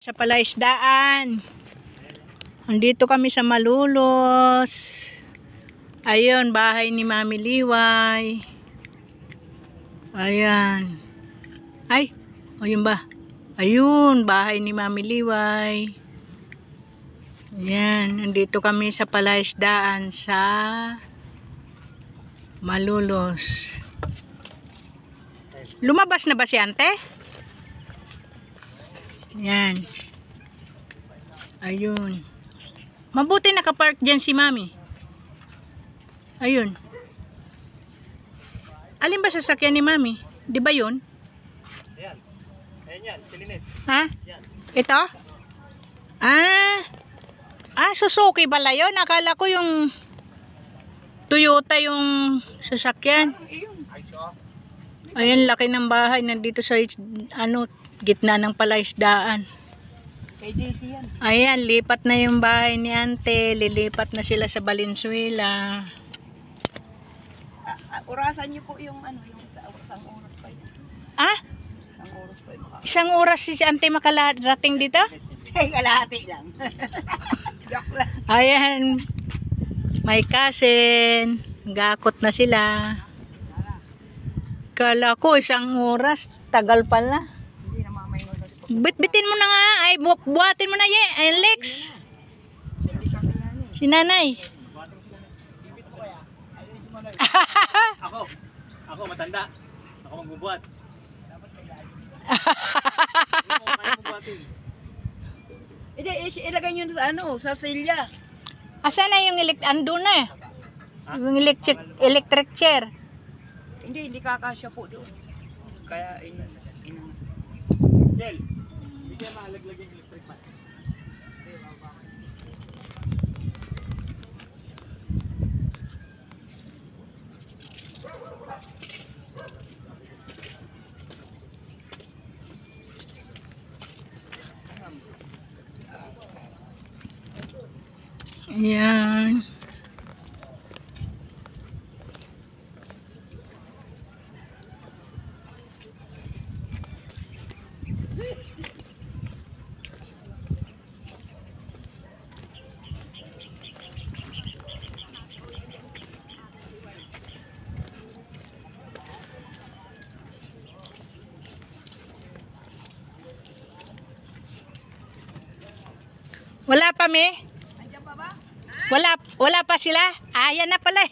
Sa palaisdaan. Andito kami sa Malulos. Ayun, bahay ni Mami Liway. Ayan. Ay, ayun ba? Ayun, bahay ni Mami Liway. Ayan, andito kami sa palaisdaan sa Malulos. Lumabas na ba si Ante? Yan. Ayun. Mabuti nakapark dyan si Mami. Ayun. Alin ba sasakyan ni Mami? Di ba yun? Ayan. Ayan yan. Kilinis. Ha? Yan. Ito? Suzuki pala yun. Akala ko yung Toyota yung sasakyan. Ayan, laki ng bahay. Nandito sa gitna ng palaisdaan. Kay JC yan. Ayan, lipat na yung bahay ni Ante. Lilipat na sila sa Valenzuela. Orasan niyo po yung yung isang oras pa yun. Ah? Isang oras pa yun. Isang oras si Ante makarating dito? Ay, kalahati lang. Joke lang. Ayan. May cousin. Gakot na sila. Kala ko isang oras. Tagal pala. Hindi na mamay mo. Bitbitin mo na nga. Ay, buhatin mo na Alex. Si nanay. Ako matanda. Ako magbubuhat. Ilagay nyo sa silya. Asan na yung andun na eh? Yung electric chair. Hindi kakasya po doon. Kaya, Jel, hindi kaya mahalaglag yung electric fan. Ayan. Wala pa, me? Andiyan pa ba? Wala pa sila? Ayan na pala.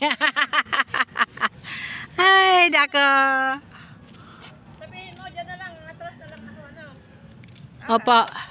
Ay, dako. Sabihin mo, dyan na lang. Atras na lang ako, Opo.